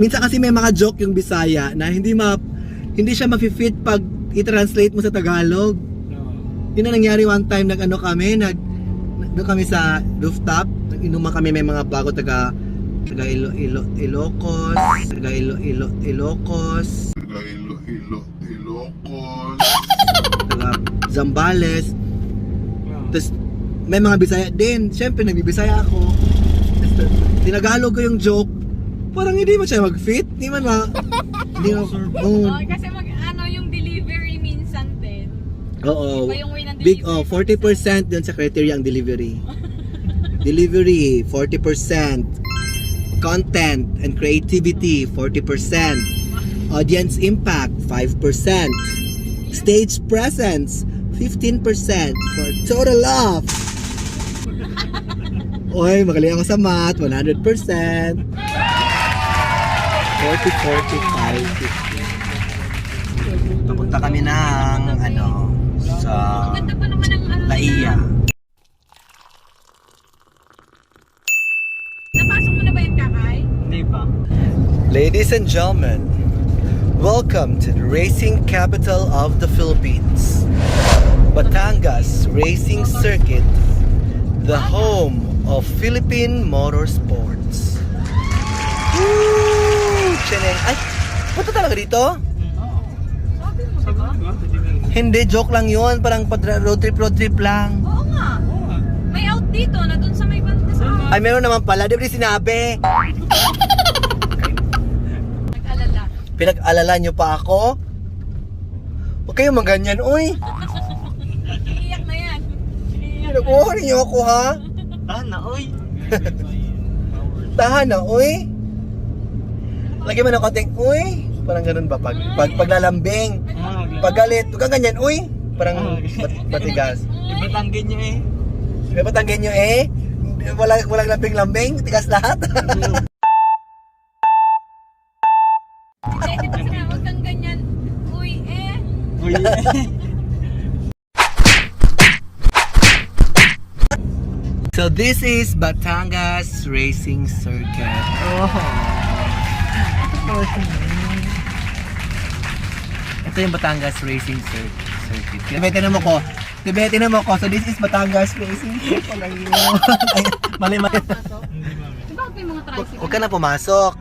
minsan kasi may mga joke yung Bisaya na hindi siya mafi-fit pag i-translate mo sa Tagalog. Yun na nangyari one time, doon kami sa rooftop, inuman kami, may mga bago taga Ilocos, taga Zambales. Tapos may mga Bisaya din. Siyempre nagbibisaya ako. Tinagalog ko yung joke. Parang hindi mo siya mag-fit. Hindi man Kasi yung delivery minsan din. Oo. Iba yung way ng Big, delivery. 40% dun sa criteria ang delivery. Delivery, 40%. Content and creativity, 40%. Audience impact, 5%. Stage presence, 15%. For total of... Oy, magaling ako sa math, 100%. 40, 45, 50. Papunta kami ng, sa Ganda pa naman ang Laia. Napasok mo na ba yung kakay? Hindi pa. Ladies and gentlemen, welcome to the racing capital of the Philippines, Batangas Racing Circuit, the home of Philippine Motorsports. Woo! Cheneng. Ay, punta talaga dito? Sabi mo, diba? Hindi, joke lang yun. Parang road trip lang. Oo nga. May out dito na dun sa may banda sa Ay, meron naman pala. Di ba sinabi? nag-alala. Pinag-alala nyo pa ako? Huwag kayong maganyan, uy. Iiyak na yan. Pinag-uwari nyo ako, ha? Tana, oy. Tahan na, uy. Lagyan mo ng konting, uy. Parang ganun ba? Paglalambing. Pag galit, huwag kang ganyan, uy. Parang matigas. Ibatangin niyo eh. May patanggen nyo eh. Walang lambing-lambing. Tigas lahat. Hindi, kasi nga, huwag kang ganyan. Uy, Uy. So this is Batangas Racing Circuit. Ito yung Batangas Racing Circuit. Tibetin mo ko. So this is Batangas Racing Circuit. Mali. di ba may mga tricycle? Huwag ka na pumasok.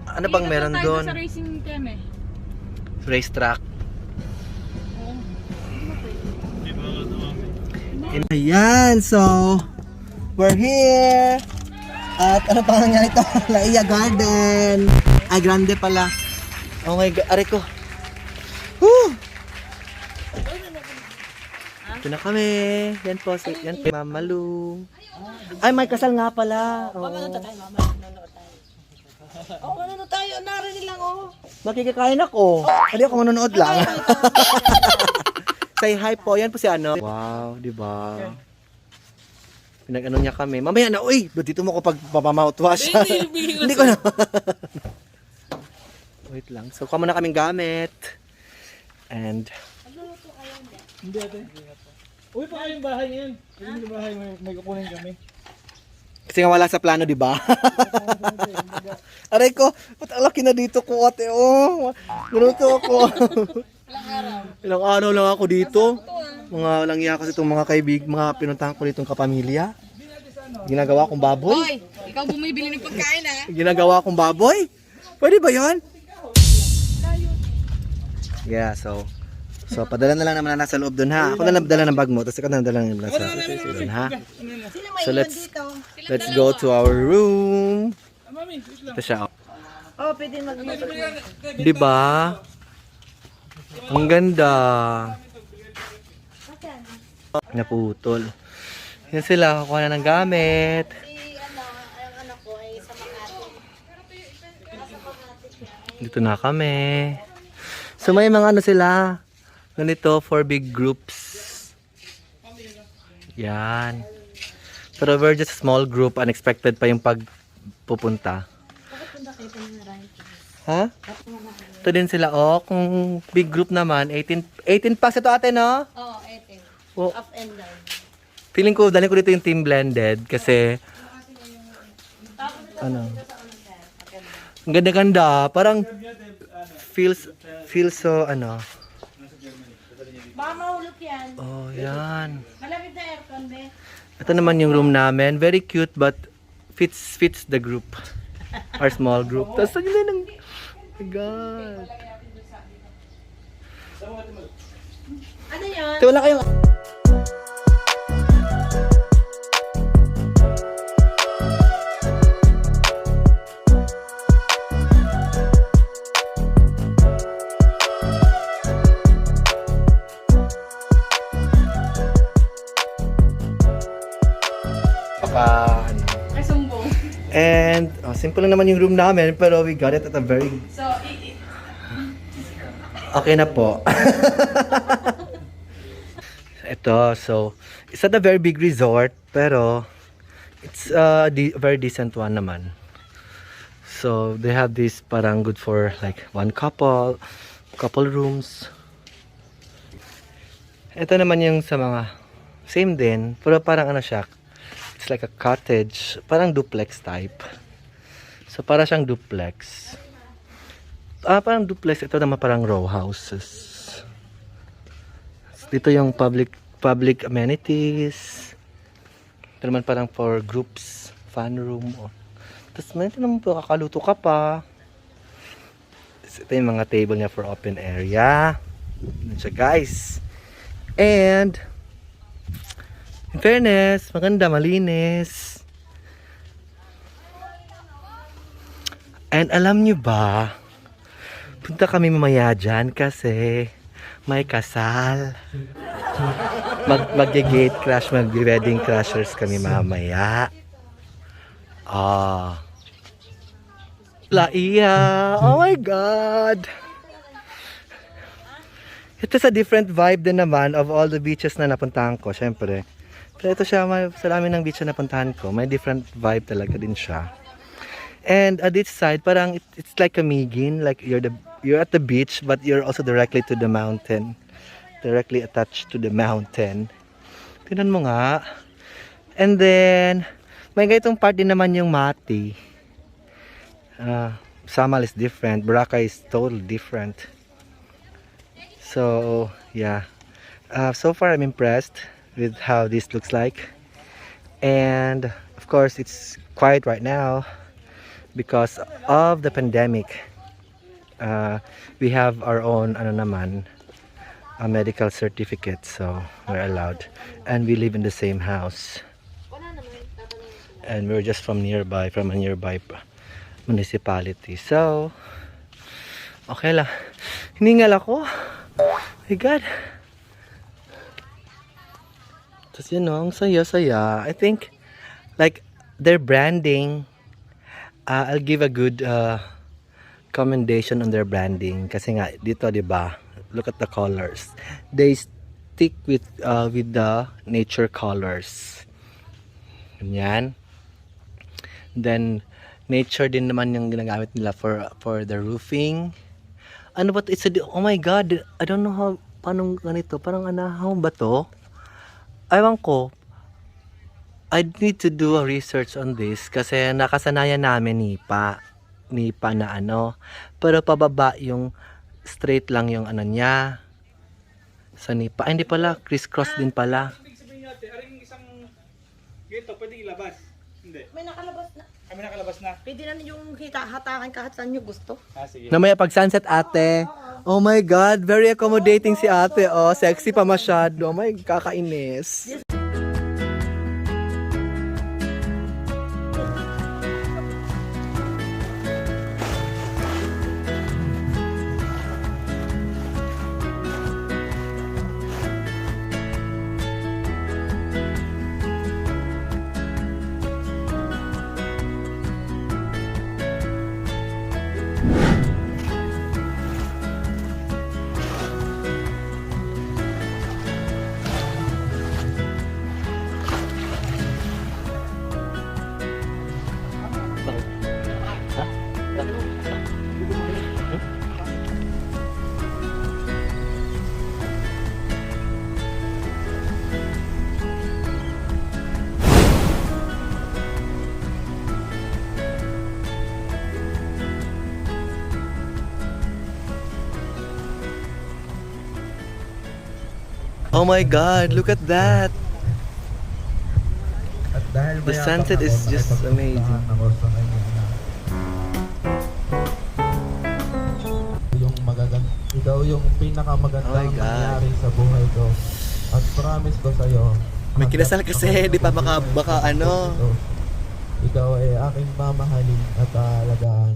Ano bang Ikot meron tayo doon? sa racing keme. Racetrack. Oo. Ayan, so we're here. At ano pa nga ito? Laia Garden. Ay, grande pala. Oh my God, aray ko. Woo! Ito na kami. Yan po, yan po. Mama Lu. Ay, may kasal nga pala. Oh. Ano tayo? Narinig lang, Makikikain ako. Hindi ako manonood lang. Say hi po. Yan po si ano. Wow, di ba? Pinag-ano niya kami. Mamaya na, uy! Dito mo ko pag papamouthwash. Hindi ko na. Wait lang. So, kuha muna kaming gamit. And... Hindi ate. Uy, pa kayong bahay ngayon. Yung bahay may kukunin kami. Kasi nga wala sa plano, di ba? Aray ko, ba't ang laki na dito ko, ate? Oh, naruto ako. Ilang araw lang ako dito. Mga walang iya kasi itong mga mga pinuntahan ko ditong kapamilya. Ginagawa kong baboy. Hoy, ikaw bumibili ng pagkain ha? Ginagawa kong baboy? Pwede ba yan? Yeah, so padala na lang naman na nasa loob doon, ha? Ako na lang dala ng bag mo, tapos ikaw na dala ng nasa doon, ha? So let's go to our room. Ito siya. Oh, pwede mag-video. Di ba? Ang ganda. Naputol. Yan sila, kukuha na ng gamit. Ang anak ko ay sa Makati. Dito na kami. So may mga ano sila. Ganito for big groups. Yan. Pero we're just a small group. Unexpected pa yung pagpupunta. Ha? Ito din sila. Oh, kung big group naman, 18 packs ito ate, no? Oo, ete. Oh, Up and down. feeling ko, dali ko dito yung team blended kasi ano. Ang ganda-ganda. Parang feels so ano. Baka mahulog yan. Oh, yan. Malamig na aircon, be. Ito naman yung room namin. Very cute but fits the group. Our small group. Tapos ang ganda ng... Oh my God. Ano yun? Ito wala kayong... ano. Ay, sumbong. And simple lang naman yung room namin pero we got it at a very So, okay na po. Ito, so it's not a very big resort pero it's a very decent one naman. So they have this parang good for like one couple rooms. Ito naman yung sa mga same din pero parang ano siya. It's like a cottage, parang duplex type. So para siyang duplex. Parang duplex, ito naman parang row houses. Dito yung public amenities. Ito naman parang for groups, fun room. Tapos may ito naman po, kakaluto ka pa. Tapos ito yung mga table niya for open area. Yan siya guys. And in fairness, maganda, malinis. And alam nyo ba, punta kami mamaya dyan kasi may kasal. Mag-gate crash, mag-wedding crashers kami mamaya. Laia! Oh my God! Ito sa different vibe din naman of all the beaches na napuntahan ko, syempre. Pero ito siya, sa dami ng beach na napuntahan ko, may different vibe talaga din siya. And at this side, parang it's like a migin, like you're at the beach, but you're also directly to the mountain. Directly attached to the mountain. Tingnan mo nga. And then, may ganitong part din naman yung Mati. Samal is different, Boracay is totally different. So, yeah. So far, I'm impressed with how this looks like, and of course it's quiet right now because of the pandemic. We have our own a medical certificate, so we're allowed, and we live in the same house, and we're just from a nearby municipality, so okay lang. Hiningal ako. My God. Tapos yun, ang saya-saya. I think, like, their branding, I'll give a good commendation on their branding. Kasi nga, dito, di ba, look at the colors. They stick with the nature colors. Ganyan. Then, nature din naman yung ginagamit nila for the roofing. Ano ba ito? Oh my God, I don't know how, paano ganito? Parang anahaw ba to? Ewan ko, I need to do a research on this kasi nakasanayan namin nipa na pero pababa yung straight lang yung niya sa nipa. Ay, hindi pala, crisscross din pala. Ibig sabihin natin, aring isang ganito, pwede ilabas. Hindi. May nakalabas na. Kami nakalabas na. Pwede na yung hatakan kahit saan nyo gusto. Sige. Namaya pag sunset ate. Oh my God, very accommodating si ate. Oh, sexy pa masyado. Oh my, kakainis. Oh my God, look at that. At dahil The mayabang sunset is ako, just amazing. nakipagpuntahan ako sa kanya na ikaw yung Oh pinakamagandang my God. nangyari sa buhay ko. At promise ko sa'yo, May kinasal kasi, di pa baka ano. ikaw ay aking mamahalin at aalagaan.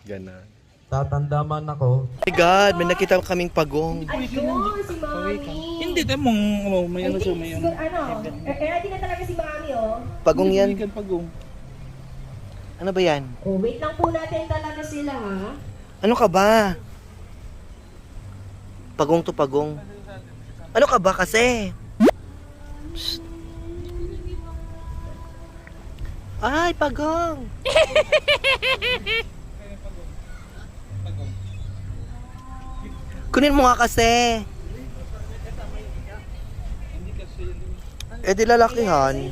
Ganon. Tatanda man ako, Oh my God, may nakita kaming pagong. Ayun, si Mami. Hindi, tamang, may ano siya, may ano. Ready na talaga si Mami, oh. Pagong yan. Ikan pagong. Ano ba yan? Oh, wait lang po natin talaga sila, ha? Ano ka ba? Pagong to pagong. Ano ka ba kasi? Psst. Ay, pagong. Kunin mo nga kasi. Eh di lalakihan.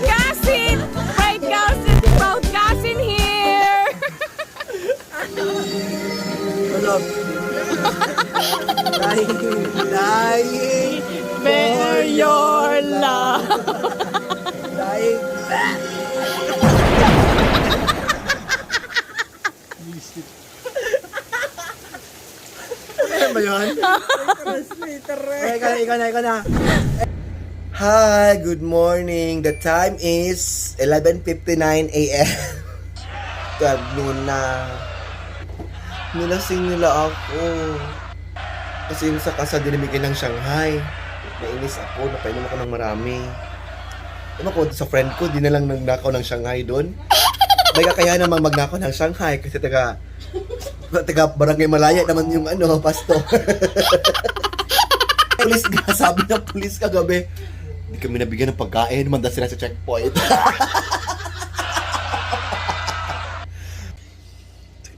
Gasin! Right, Gasin! Proud Gasin here! Dying For your love! Dying. Ano ba yun? Ikaw na. Hi, good morning. The time is 11:59 a.m. 12 noon na. Nilasing nila ako. Kasi yung sa kasal dinamigin ng Shanghai. Nainis ako, napainom ako ng marami. Ewan ko, sa friend ko, di na lang nagnakaw ng Shanghai doon. May kakaya namang magnakaw ng Shanghai kasi taga Barangay Malaya naman yung pasto. Pulis ka, sabi ng pulis kagabi, hindi kami nabigyan ng pagkain, manda sila sa checkpoint.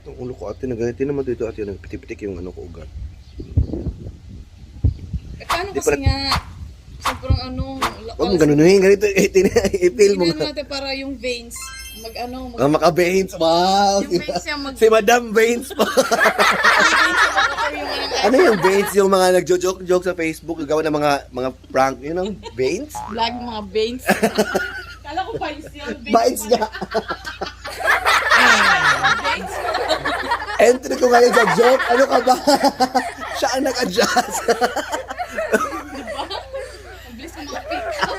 Itong ulo ko ate, nagganitin naman dito ate, nagpitik-pitik yung ko ugat. Paano Di kasi pala- nga, sobrang Huwag mong ganunuhin, ganito, i-feel mo tingnan nga. natin para yung veins, Ang maka-veins, wow! yung veins niya Si Madam Veins pa. Ano yung veins? Yung mga nagjo-joke sa Facebook, gagawa ng mga prank, yun ang veins? Vlog mga veins. Kala ko veins yun. Veins nga. Veins. Entry ko ngayon sa joke, ano ka ba? Siya ang nag-adjust. Ang bilis ng mga pick up.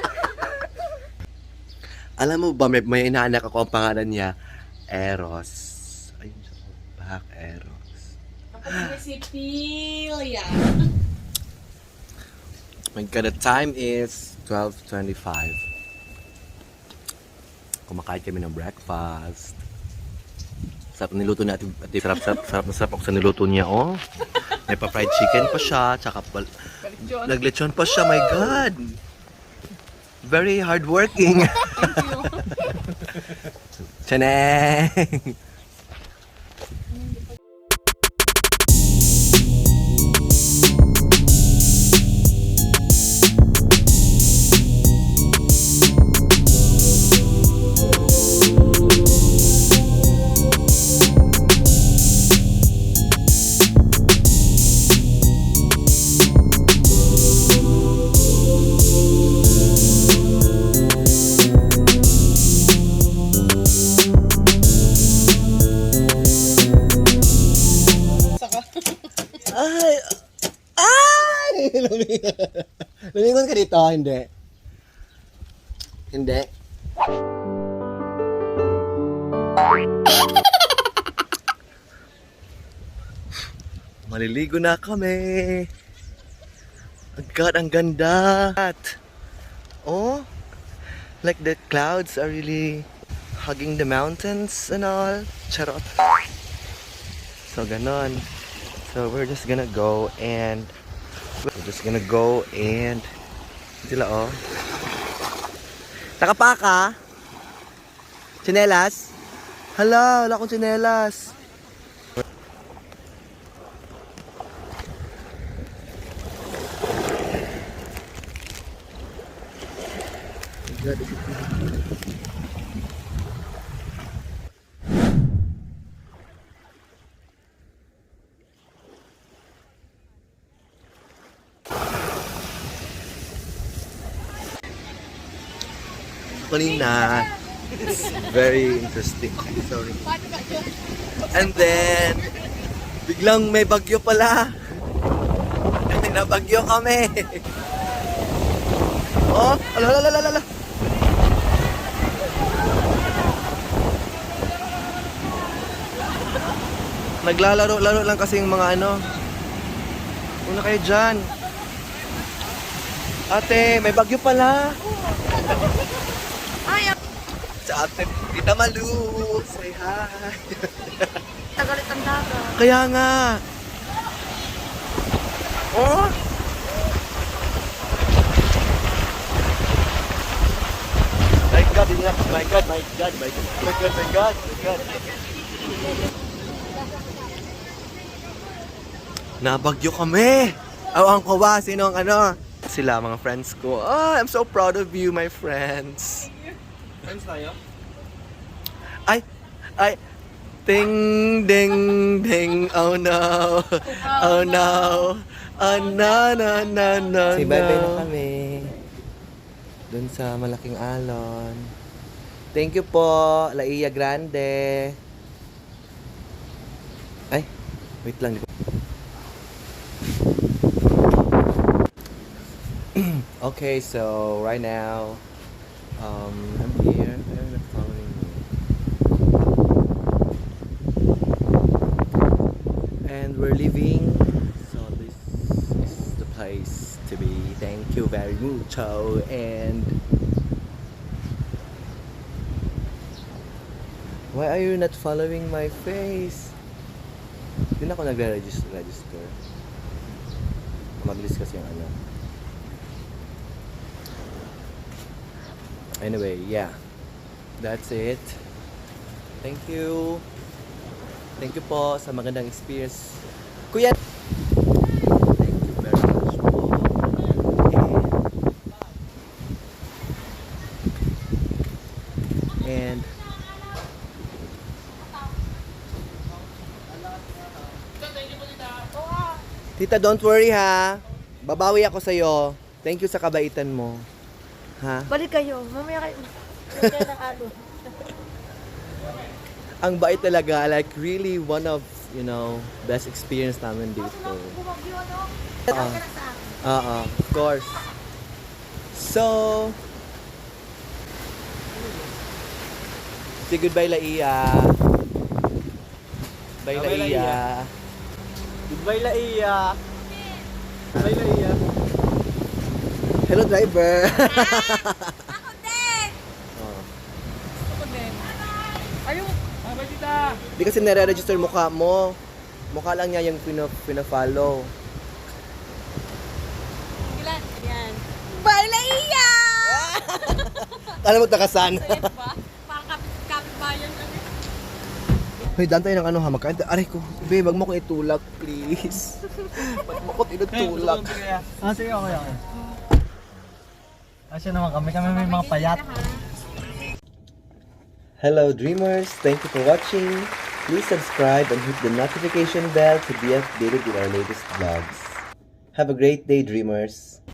Alam mo ba, may inaanak ako, ang pangalan niya, Eros. Ayun siya, back Eros. Kapag si Pilia. My God, the time is 12:25. Kumakain kami ng breakfast. Sarap niluto ni Ate. Sarap na sarap ako sa niluto niya, oh. May pa-fried chicken pa siya, tsaka naglechon pa siya, my God. Very hardworking. Chaneng! Ay! Ay! Lumingon ka dito, hindi. Hindi. Maliligo na kami. Agad, ang ganda. Oh, like the clouds are really hugging the mountains and all. Charot. So, ganon. So, we're just gonna go and sila, oh. Takapaka? Tsinelas? Hala, wala akong tsinelas. Kanina, it's very interesting. Sorry. And then, biglang may bagyo pala. Nabagyo kami. Oh, ala. Naglalaro-laro lang kasi yung mga ano. Una kayo dyan. Ate, may bagyo pala. Ay, Sa ate, Tita Malu. Say hi. tagalit ang dagat. Kaya nga. Oh. My God. Nabagyo kami. Awang ko ba? Sino ang ano? Sila, mga friends ko. Oh, I'm so proud of you, my friends. Friends tayo? Ay. Ding, ding, ding. Oh no. Oh no. Oh no. Say bye-bye na kami. Doon sa malaking alon. Thank you po, Laia Grande. Ay, wait lang. Okay, so right now, I'm here. They're not following me. And we're leaving. So this is the place to be. Thank you very mucho. And why are you not following my face? Hindi na ako nagre-register. Mabilis kasi yung ano. Anyway, yeah. That's it. Thank you. Thank you po sa magandang experience. Kuya! Thank you very much po. And Tita, don't worry ha. Babawi ako sa'yo. Thank you sa kabaitan mo. Ha? Balik kayo. Mamaya kayo. Ang bait talaga. Like, really one of, best experience namin dito. Of course. So, say goodbye, Laia. Bye, Bye, Laia. Laia. Goodbye, Laia. Bye, Laia. Hello, driver. Ako din! Oh. Ako din. Ayun. Bye, tita. Di kasi nare-register mukha mo. Mukha lang niya yung pina-follow. Ilan? Yan. Bye, Laia! Alam mo, takasan. Safe ba? Parang kapit-bayan lang. Hoy, daan tayo ng ano ha, magkain. Aray ko, babe, wag mo ko itulak, please. Wag mo ko tinutulak. Sige, okay. Asya naman kami may mga payat. Hello, dreamers. Thank you for watching. Please subscribe and hit the notification bell to be updated with our latest vlogs. Have a great day, dreamers.